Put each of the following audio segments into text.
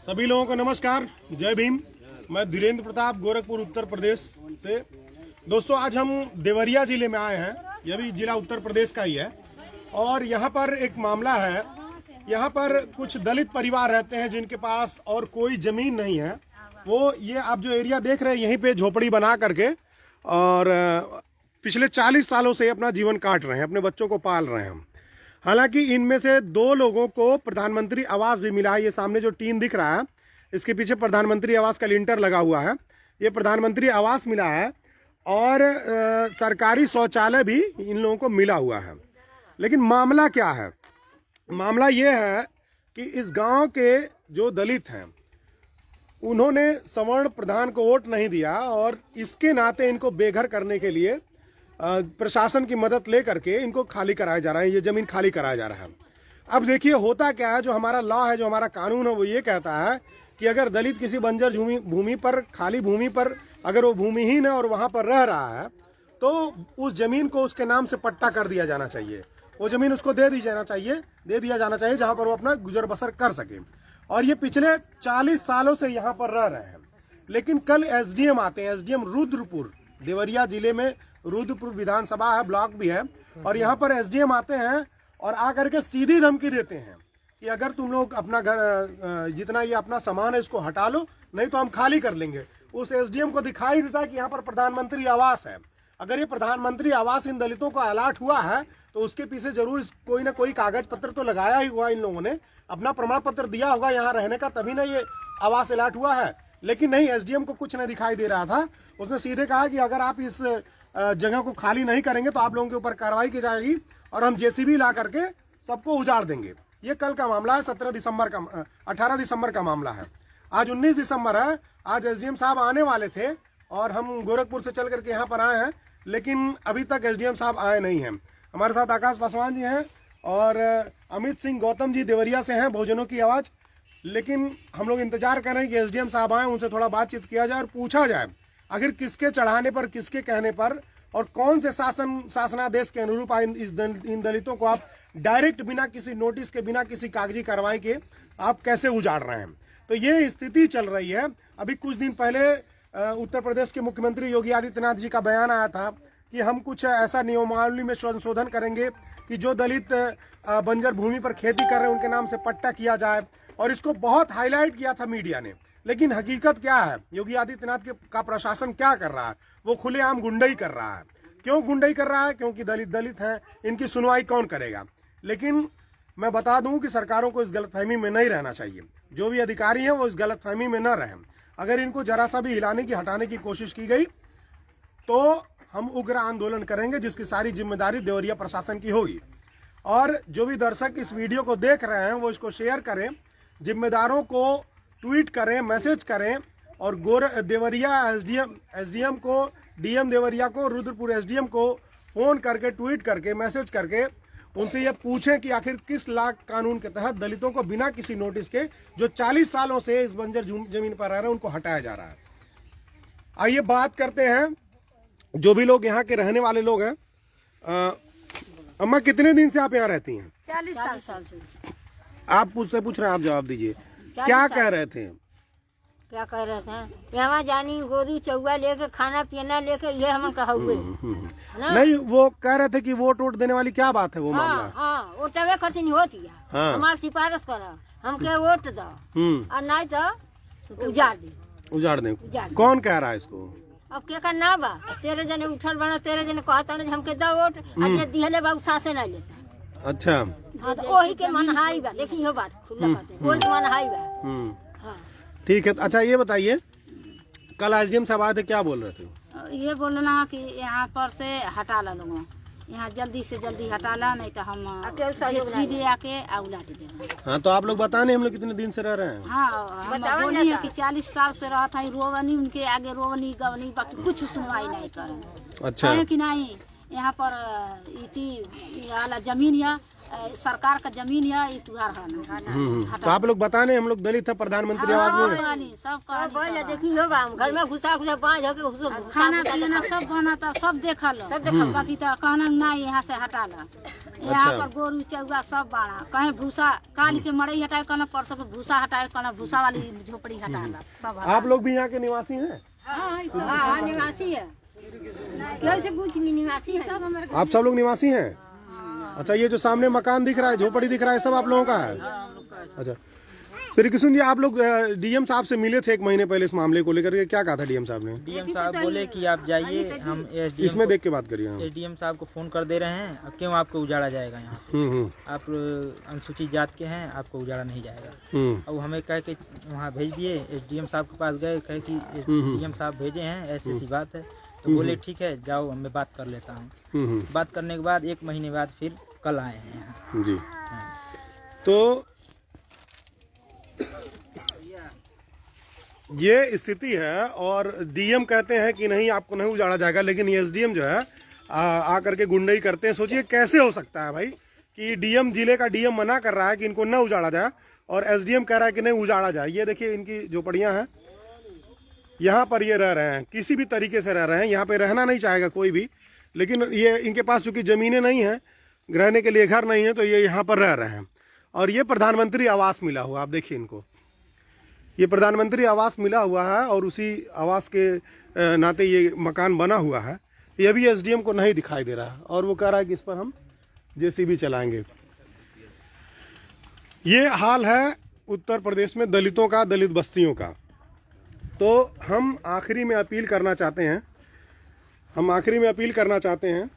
सभी लोगों को नमस्कार, जय भीम। मैं धीरेन्द्र प्रताप, गोरखपुर उत्तर प्रदेश से। दोस्तों, आज हम देवरिया जिले में आए हैं। यह भी जिला उत्तर प्रदेश का ही है और यहाँ पर एक मामला है। यहाँ पर कुछ दलित परिवार रहते हैं जिनके पास और कोई जमीन नहीं है। वो ये आप जो एरिया देख रहे हैं, यहीं पे झोपड़ी बना करके और पिछले 40 सालों से अपना जीवन काट रहे हैं, अपने बच्चों को पाल रहे हैं। हालांकि इनमें से 2 लोगों को प्रधानमंत्री आवास भी मिला है। ये सामने जो टीन दिख रहा है, इसके पीछे प्रधानमंत्री आवास का लिंटर लगा हुआ है। ये प्रधानमंत्री आवास मिला है और सरकारी शौचालय भी इन लोगों को मिला हुआ है। लेकिन मामला क्या है? मामला ये है कि इस गांव के जो दलित हैं, उन्होंने सवर्ण प्रधान को वोट नहीं दिया और इसके नाते इनको बेघर करने के लिए प्रशासन की मदद लेकर के इनको खाली कराया जा रहा है। ये जमीन खाली कराया जा रहा है। अब देखिए होता क्या है, जो हमारा लॉ है, जो हमारा कानून है, वो ये कहता है कि अगर दलित किसी बंजर भूमि पर, खाली भूमि पर अगर वो भूमिहीन है और वहां पर रह रहा है, तो उस जमीन को उसके नाम से पट्टा कर दिया जाना चाहिए। वो जमीन उसको दे दिया जाना चाहिए जहां पर वो अपना गुजर बसर कर सके। और ये पिछले 40 सालों से यहाँ पर रह रहे हैं। लेकिन कल एसडीएम आते हैं, एसडीएम रुद्रपुर, देवरिया जिले में रुद्रपुर विधानसभा है, ब्लॉक भी है, और यहाँ पर एसडीएम आते हैं और आकर के सीधी धमकी देते हैं कि अगर तुम लोग अपना घर जितना ये अपना सामान है इसको हटा लो, नहीं तो हम खाली कर लेंगे। उस एसडीएम को दिखाई देता है कि यहाँ पर प्रधानमंत्री आवास है। अगर ये प्रधानमंत्री आवास इन दलितों को अलॉट हुआ है तो उसके पीछे जरूर कोई ना कोई कागज पत्र तो लगाया ही हुआ। इन लोगों ने अपना प्रमाण पत्र दिया होगा यहाँ रहने का, तभी ना ये आवास अलॉट हुआ है। लेकिन नहीं, एसडीएम को कुछ नहीं दिखाई दे रहा था। उसने सीधे कहा कि अगर आप इस जगह को खाली नहीं करेंगे तो आप लोगों के ऊपर कार्रवाई की जाएगी और हम जेसीबी ला करके सबको उजाड़ देंगे। ये कल का मामला है, 18 दिसंबर का मामला है। आज 19 दिसंबर है। आज एसडीएम साहब आने वाले थे और हम गोरखपुर से चल करके यहाँ पर आए हैं, लेकिन अभी तक एसडीएम साहब आए नहीं हैं। हमारे साथ आकाश पासवान जी हैं और अमित सिंह गौतम जी देवरिया से हैं, बहुजनों की आवाज़। लेकिन हम लोग इंतजार कर रहे हैं कि एसडीएम साहब आए, उनसे थोड़ा बातचीत किया जाए और पूछा जाए आखिर किसके चढ़ाने पर, किसके कहने पर और कौन से शासनादेश के अनुरूप इन दलितों को आप डायरेक्ट बिना किसी नोटिस के, बिना किसी कागजी कार्रवाई के आप कैसे उजाड़ रहे हैं। तो ये स्थिति चल रही है। अभी कुछ दिन पहले उत्तर प्रदेश के मुख्यमंत्री योगी आदित्यनाथ जी का बयान आया था कि हम कुछ ऐसा नियमावली में संशोधन करेंगे कि जो दलित बंजर भूमि पर खेती कर रहे हैं उनके नाम से पट्टा किया जाए, और इसको बहुत हाईलाइट किया था मीडिया ने। लेकिन हकीकत क्या है? योगी आदित्यनाथ का प्रशासन क्या कर रहा है? वो खुलेआम गुंडाई कर रहा है। क्यों गुंडाई कर रहा है? क्योंकि दलित हैं, इनकी सुनवाई कौन करेगा। लेकिन मैं बता दूं कि सरकारों को इस गलतफहमी में नहीं रहना चाहिए। जो भी अधिकारी हैं वो इस गलतफहमी में न रहें। अगर इनको जरा सा भी हिलाने की, हटाने की कोशिश की गई तो हम उग्र आंदोलन करेंगे, जिसकी सारी जिम्मेदारी देवरिया प्रशासन की होगी। और जो भी दर्शक इस वीडियो को देख रहे हैं वो इसको शेयर करें, जिम्मेदारों को ट्वीट करें, मैसेज करें और देवरिया एसडीएम को, डीएम देवरिया को, रुद्रपुर एसडीएम को फ़ोन करके, ट्वीट करके, मैसेज करके उनसे ये पूछें कि आखिर किस लाख कानून के तहत दलितों को बिना किसी नोटिस के, जो 40 सालों से इस बंजर जमीन पर रह रहे हैं, उनको हटाया जा रहा है। आइए बात करते हैं जो भी लोग यहाँ के रहने वाले लोग हैं। अम्मा, कितने दिन से आप यहाँ रहती हैं? 40 साल से। आप मुझसे पूछ रहे हैं, आप जवाब दीजिए। क्या कह रहे थे? क्या कह रहे थे? यहाँ जानी गोरू चौवा लेके, खाना पीना लेके, ये हम कहूए नहीं, वो कह रहे थे कि वोट देने वाली क्या बात है वो मामला? हाँ, वोटवे खर्ची नहीं होती है। हाँ। हमारी सिफारिश करा, हमके वोट दो और नहीं तो उजाड़ दे। कौन कह रहा है इसको? अब के का ना बा, तेरे जने उठल बना, तेरे जने कहता ना हमके दो वोट, आज दिहले बाबू सासे ना लेता। अच्छा, हाँ, तो वही के मन हाई बा। देखी हो बात खुला बात है, वही के मन हाई बा। हाँ, ठीक है। अच्छा ये बताइए, कल एसडीएम साहब आए थे, क्या बोल रहे थे? ये बोलना कि यहाँ पर से हटा ला लोगों, यहाँ जल्दी से जल्दी हटा ला, नहीं तो हम जेसीबी ले आके उलाट देंगे। हाँ, तो आप लोग बताने हम लोग कितने दिन से रह रहे हैं? हाँ, हम बोली है कि 40 साल से रहा था, रोवनी उनके आगे, रोवनी गवनी, बाकी कुछ सुनवाई नहीं करे। अच्छा है कि नहीं? यहाँ पर इतनी आला जमीन है सरकार का जमीन है ये तुहार है ना। तो आप लोग बताने हम लोग दलित है प्रधानमंत्री आवास में सब बोल देखी हो बा घर में घुसा घुसा बांध हो के खाना पीना सब बना था सब देखल बाकी तो कहना ना यहाँ से हटा ला। यहाँ पर गोरू चौगा सब बाड़ा कहीं भूसा काल के मड़ई हटाए कहना परसों के भूसा हटाए कहना भूसा वाली झोपड़ी हटा ला सब। आप लोग भी यहाँ के निवासी हैं? हाँ निवासी है, कैसे पूछ ली निवासी है। आप सब लोग निवासी हैं? अच्छा, ये जो सामने मकान दिख रहा है, झोपड़ी दिख रहा है, सब आप लोगों का है? अच्छा, श्री कृष्ण जी, आप लोग डीएम साहब से मिले थे 1 महीने पहले इस मामले को लेकर के, क्या कहा था डीएम साहब ने? डीएम साहब बोले कि आप जाइए, हम इसमें देख के बात करिए। एसडीएम साहब को फोन कर दे रहे हैं, अब क्यों आपको उजाड़ा जाएगा यहाँ से, आप अनुसूचित जात के हैं, आपको उजाड़ा नहीं जाएगा। अब हमें कह के वहाँ भेज दिए, एसडीएम साहब के पास गए, कहे कि डीएम साहब भेजे हैं, ऐसी ऐसी बात है। तो बोले ठीक है जाओ, मैं बात कर लेता हूँ। बात करने के बाद 1 महीने बाद फिर कल आए हैं यहाँ जी। तो ये स्थिति है और डीएम कहते हैं कि नहीं आपको नहीं उजाड़ा जाएगा, लेकिन एसडीएम जो है आकर के गुंडई करते हैं। सोचिए कैसे हो सकता है भाई कि डीएम, जिले का डीएम मना कर रहा है कि इनको न उजाड़ा जाए और एसडीएम कह रहा है कि नहीं उजाड़ा जाए। ये देखिए इनकी झोपड़ियां हैं, यहाँ पर ये रह रहे हैं, किसी भी तरीके से रह रहे हैं, यहाँ पे रहना नहीं चाहेगा कोई भी, लेकिन ये इनके पास चूंकि ज़मीनें नहीं हैं, रहने के लिए घर नहीं है, तो ये यहाँ पर रह रहे हैं। और ये प्रधानमंत्री आवास मिला हुआ, आप देखिए इनको, ये प्रधानमंत्री आवास मिला हुआ है और उसी आवास के नाते ये मकान बना हुआ है। ये भी एसडीएम को नहीं दिखाई दे रहा है और वो कह रहा है कि इस पर हम जेसीबी चलाएंगे। ये हाल है उत्तर प्रदेश में दलितों का, दलित बस्तियों का। तो हम आखिरी में अपील करना चाहते हैं,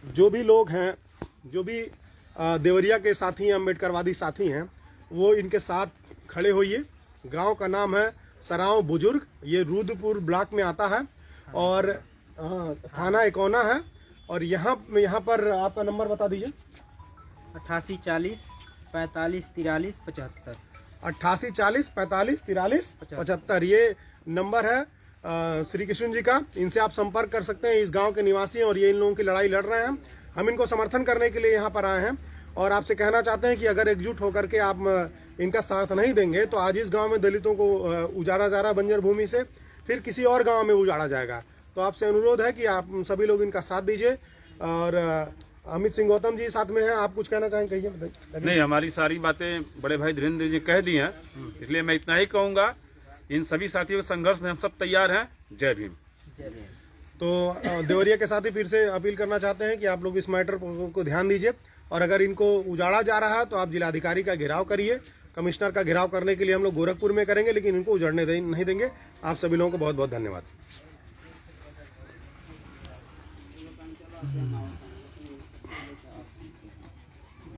जो भी लोग हैं, जो भी देवरिया के साथी हैं, अम्बेडकरवादी साथी हैं, वो इनके साथ खड़े होइए। गांव का नाम है सराव बुजुर्ग, ये रुद्रपुर ब्लॉक में आता है और थाना इकोना है। और यहाँ पर आपका नंबर बता दीजिए। 88 40 45 43 75। 88 40 45 43 75 ये नंबर है श्री कृष्ण जी का। इनसे आप संपर्क कर सकते हैं। इस गांव के निवासी हैं और ये इन लोगों की लड़ाई लड़ रहे हैं। हम इनको समर्थन करने के लिए यहाँ पर आए हैं और आपसे कहना चाहते हैं कि अगर एकजुट होकर के आप इनका साथ नहीं देंगे तो आज इस गांव में दलितों को उजाड़ा जा रहा है बंजर भूमि से, फिर किसी और गांव में उजाड़ा जाएगा। तो आपसे अनुरोध है कि आप सभी लोग इनका साथ दीजिए। और अमित सिंह गौतम जी साथ में हैं, आप कुछ कहना चाहें, कहिए। नहीं, हमारी सारी बातें बड़े भाई धीरेन्द्र जी कह दी हैं, इसलिए मैं इतना ही कहूँगा, इन सभी साथियों के संघर्ष में हम सब तैयार हैं। जय भीम। तो देवरिया के साथी फिर से अपील करना चाहते हैं कि आप लोग इस मैटर को ध्यान दीजिए और अगर इनको उजाड़ा जा रहा है तो आप जिलाधिकारी का घेराव करिए। कमिश्नर का घेराव करने के लिए हम लोग गोरखपुर में करेंगे, लेकिन इनको उजड़ने नहीं देंगे। आप सभी लोगों को बहुत बहुत धन्यवाद।